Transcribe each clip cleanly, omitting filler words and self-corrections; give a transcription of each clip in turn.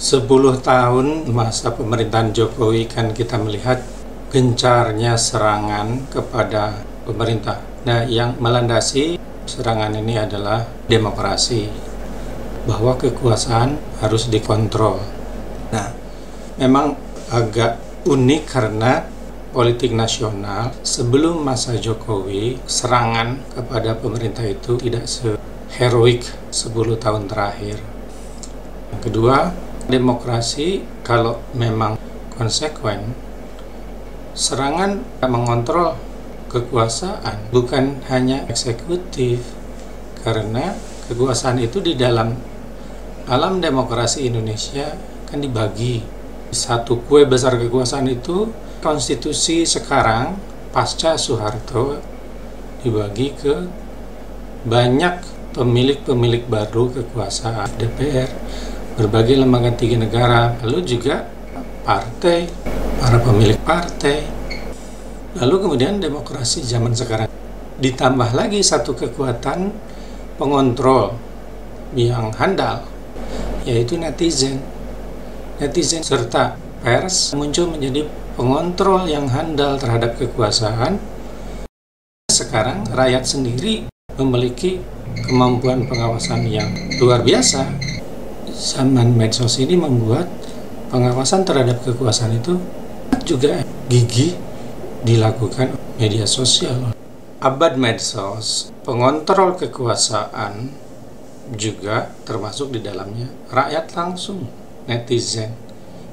10 tahun masa pemerintahan Jokowi kan kita melihat gencarnya serangan kepada pemerintah. Nah, yang melandasi serangan ini adalah demokrasi, bahwa kekuasaan harus dikontrol. Nah, memang agak unik karena politik nasional sebelum masa Jokowi, serangan kepada pemerintah itu tidak seheroik 10 tahun terakhir. Yang kedua, demokrasi kalau memang konsekuen, serangan mengontrol kekuasaan bukan hanya eksekutif, karena kekuasaan itu di dalam alam demokrasi Indonesia kan dibagi. Satu kue besar kekuasaan itu konstitusi sekarang pasca Soeharto dibagi ke banyak pemilik-pemilik baru kekuasaan, DPR, berbagai lembaga tinggi negara, lalu juga partai, para pemilik partai, lalu kemudian demokrasi zaman sekarang. Ditambah lagi satu kekuatan pengontrol yang handal, yaitu netizen. Netizen serta pers muncul menjadi pengontrol yang handal terhadap kekuasaan. Sekarang rakyat sendiri memiliki kemampuan pengawasan yang luar biasa. Zaman medsos ini membuat pengawasan terhadap kekuasaan itu juga gigih dilakukan media sosial. Abad medsos, pengontrol kekuasaan juga termasuk di dalamnya rakyat langsung, netizen.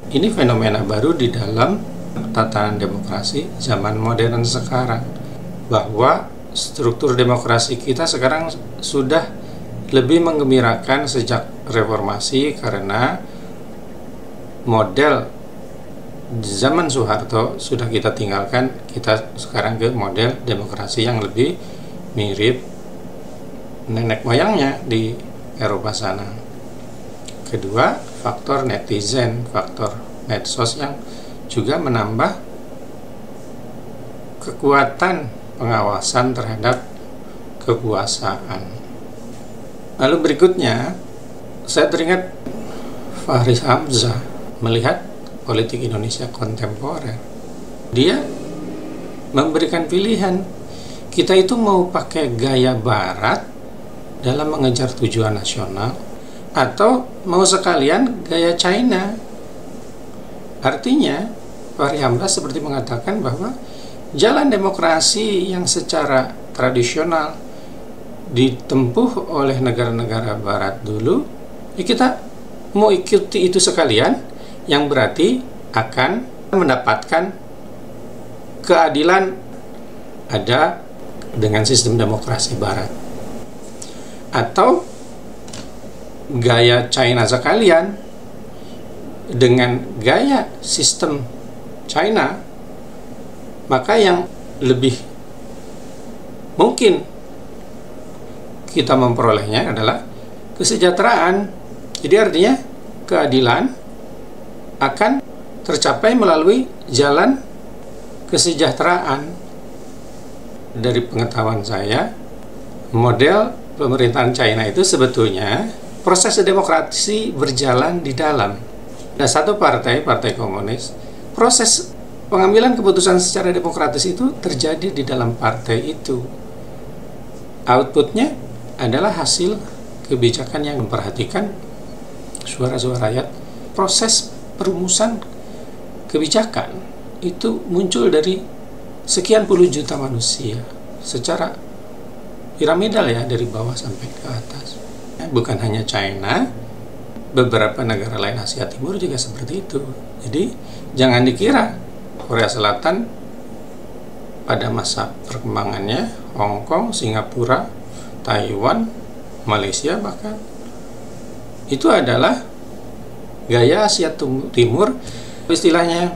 Ini fenomena baru di dalam tatanan demokrasi zaman modern sekarang, bahwa struktur demokrasi kita sekarang sudah lebih menggembirakan sejak reformasi, karena model zaman Soeharto sudah kita tinggalkan, kita sekarang ke model demokrasi yang lebih mirip nenek moyangnya di Eropa sana. Kedua, faktor netizen, faktor medsos yang juga menambah kekuatan pengawasan terhadap kekuasaan. Lalu berikutnya, saya teringat Fahri Hamzah melihat politik Indonesia kontemporer. Dia memberikan pilihan, kita itu mau pakai gaya barat dalam mengejar tujuan nasional, atau mau sekalian gaya China. Artinya, Fahri Hamzah seperti mengatakan bahwa jalan demokrasi yang secara tradisional ditempuh oleh negara-negara barat dulu, ya kita mau ikuti itu sekalian, yang berarti akan mendapatkan keadilan ada dengan sistem demokrasi barat. Atau gaya China sekalian dengan gaya sistem China, maka yang lebih mungkin kita memperolehnya adalah kesejahteraan. Jadi artinya keadilan akan tercapai melalui jalan kesejahteraan. Dari pengetahuan saya, model pemerintahan China itu sebetulnya proses demokrasi berjalan di dalam. Ada satu partai komunis, proses pengambilan keputusan secara demokratis itu terjadi di dalam partai itu. Outputnya adalah hasil kebijakan yang memperhatikan suara-suara rakyat. Proses perumusan kebijakan itu muncul dari sekian puluh juta manusia secara piramidal, ya, dari bawah sampai ke atas. Bukan hanya China, beberapa negara lain Asia Timur juga seperti itu. Jadi jangan dikira Korea Selatan pada masa perkembangannya, Hong Kong, Singapura, Taiwan, Malaysia bahkan, itu adalah gaya Asia Timur, istilahnya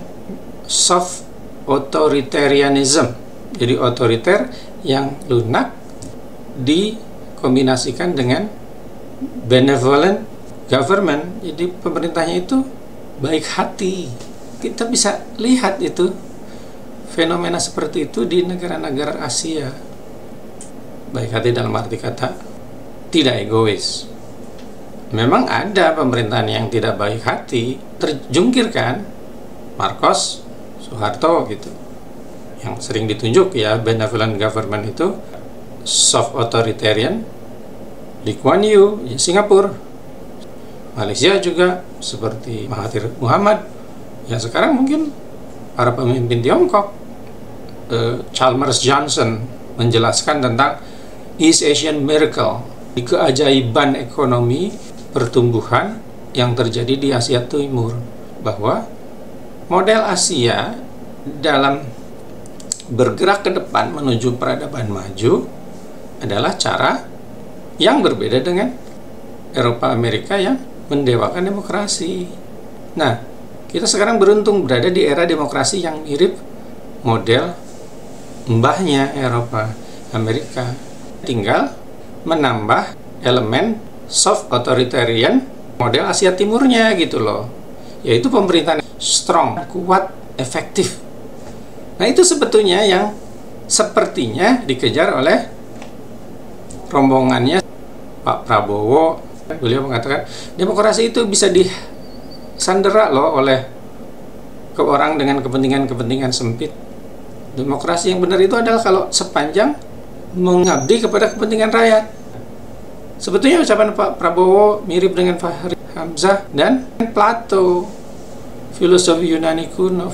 soft authoritarianism. Jadi otoriter yang lunak dikombinasikan dengan benevolent government. Jadi pemerintahnya itu baik hati. Kita bisa lihat itu, fenomena seperti itu di negara-negara Asia. Baik hati dalam arti kata tidak egois. Memang ada pemerintahan yang tidak baik hati, terjungkirkan Marcos, Soeharto gitu. Yang sering ditunjuk ya benevolent government itu soft authoritarian, Lee Kuan Yew, ya Singapura. Malaysia juga seperti Mahathir Muhammad. Ya sekarang mungkin para pemimpin Tiongkok, Chalmers Johnson menjelaskan tentang East Asian Miracle, keajaiban ekonomi pertumbuhan yang terjadi di Asia Timur, bahwa model Asia dalam bergerak ke depan menuju peradaban maju adalah cara yang berbeda dengan Eropa Amerika yang mendewakan demokrasi. Nah, kita sekarang beruntung berada di era demokrasi yang mirip model mbahnya Eropa Amerika, tinggal menambah elemen soft authoritarian model Asia Timurnya gitu loh, yaitu pemerintahan strong, kuat, efektif. Nah itu sebetulnya yang sepertinya dikejar oleh rombongannya Pak Prabowo. Beliau mengatakan demokrasi itu bisa disandera loh oleh orang dengan kepentingan-kepentingan sempit. Demokrasi yang benar itu adalah kalau sepanjang mengabdi kepada kepentingan rakyat. Sebetulnya ucapan Pak Prabowo mirip dengan Fahri Hamzah dan Plato, filosof Yunani kuno.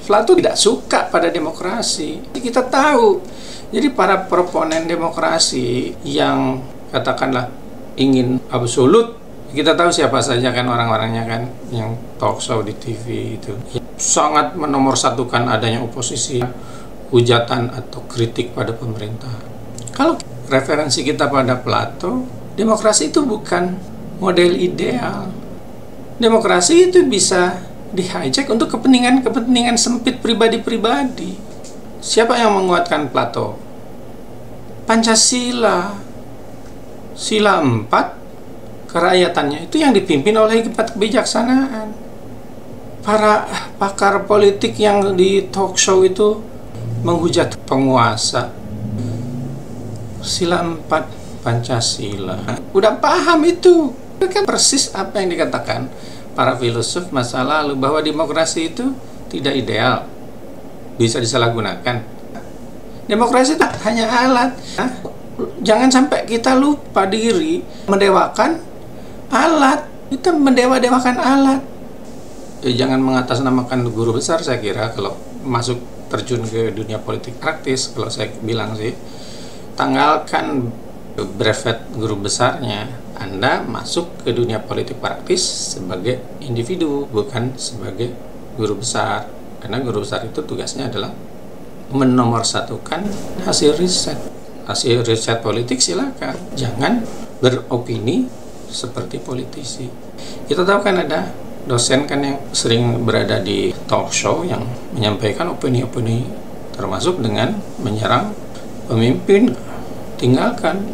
Plato tidak suka pada demokrasi. Kita tahu. Jadi para proponen demokrasi yang katakanlah ingin absolut, kita tahu siapa saja kan orang-orangnya kan, yang talk show di TV itu sangat menomorsatukan adanya oposisi, hujatan atau kritik pada pemerintah. Kalau referensi kita pada Plato, demokrasi itu bukan model ideal. Demokrasi itu bisa di-hijack untuk kepentingan sempit pribadi-pribadi. Siapa yang menguatkan Plato? Pancasila. Sila 4, kerahyatannya itu yang dipimpin oleh hikmat kebijaksanaan. Para pakar politik yang di talk show itu menghujat penguasa. Sila 4 Pancasila. Udah paham itu. Kan persis apa yang dikatakan para filosof masa lalu, bahwa demokrasi itu tidak ideal, bisa disalahgunakan. Demokrasi itu hanya alat. Jangan sampai kita lupa diri mendewakan alat. Kita mendewa-dewakan alat. Jangan mengatasnamakan guru besar, saya kira kalau masuk terjun ke dunia politik praktis, kalau saya bilang sih, tanggalkan brevet guru besarnya. Anda masuk ke dunia politik praktis sebagai individu, bukan sebagai guru besar. Karena guru besar itu tugasnya adalah menomorsatukan hasil riset. Hasil riset politik silakan, jangan beropini seperti politisi. Kita tahu kan ada dosen kan yang sering berada di talk show yang menyampaikan opini-opini, termasuk dengan menyerang pemimpin. Tinggalkan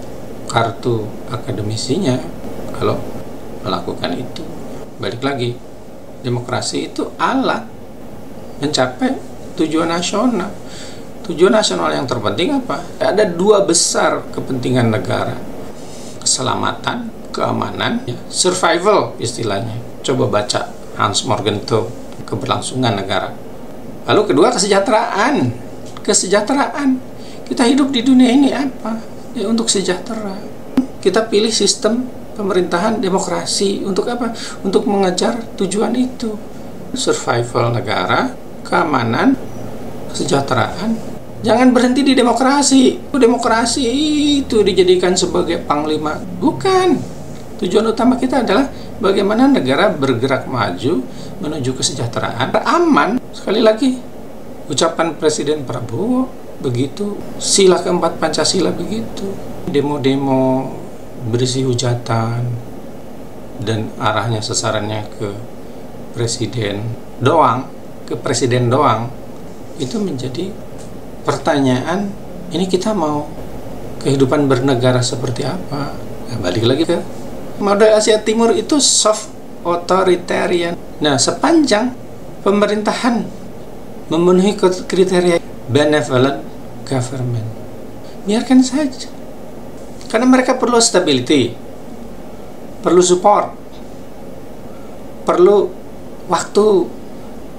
kartu akademisinya kalau melakukan itu. Balik lagi, demokrasi itu alat mencapai tujuan nasional. Tujuan nasional yang terpenting apa? Ada dua besar kepentingan negara: keselamatan, keamanan, ya, survival istilahnya. Coba baca Hans Morgenthau, keberlangsungan negara. Lalu kedua, kesejahteraan. Kesejahteraan. Kita hidup di dunia ini apa? Ya, untuk sejahtera. Kita pilih sistem pemerintahan demokrasi untuk apa? Untuk mengejar tujuan itu. Survival negara, keamanan, kesejahteraan. Jangan berhenti di demokrasi. Demokrasi itu dijadikan sebagai panglima. Bukan. Tujuan utama kita adalah bagaimana negara bergerak maju menuju kesejahteraan, aman. Sekali lagi, ucapan Presiden Prabowo begitu. Sila keempat Pancasila begitu. Demo-demo berisi hujatan dan arahnya sasarannya ke presiden doang, itu menjadi pertanyaan. Ini kita mau kehidupan bernegara seperti apa? Nah, balik lagi ke model Asia Timur itu soft authoritarian. Nah, sepanjang pemerintahan memenuhi kriteria benevolent government, biarkan saja. Karena mereka perlu stability, perlu support, perlu waktu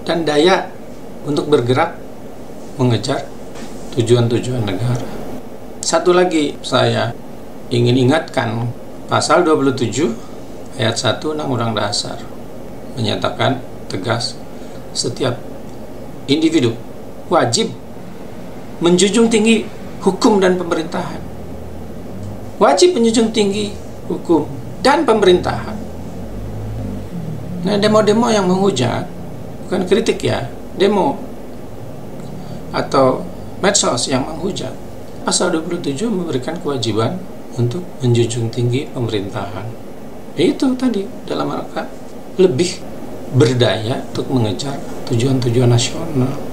dan daya untuk bergerak mengejar tujuan-tujuan negara. Satu lagi saya ingin ingatkan, pasal 27 ayat 1 Undang-Undang Dasar menyatakan tegas setiap individu wajib menjunjung tinggi hukum dan pemerintahan. Wajib menjunjung tinggi hukum dan pemerintahan. Nah, demo-demo yang menghujat, bukan kritik ya, demo atau medsos yang menghujat, pasal 27 memberikan kewajiban untuk menjunjung tinggi pemerintahan. Itu tadi dalam rangka lebih berdaya untuk mengejar tujuan-tujuan nasional.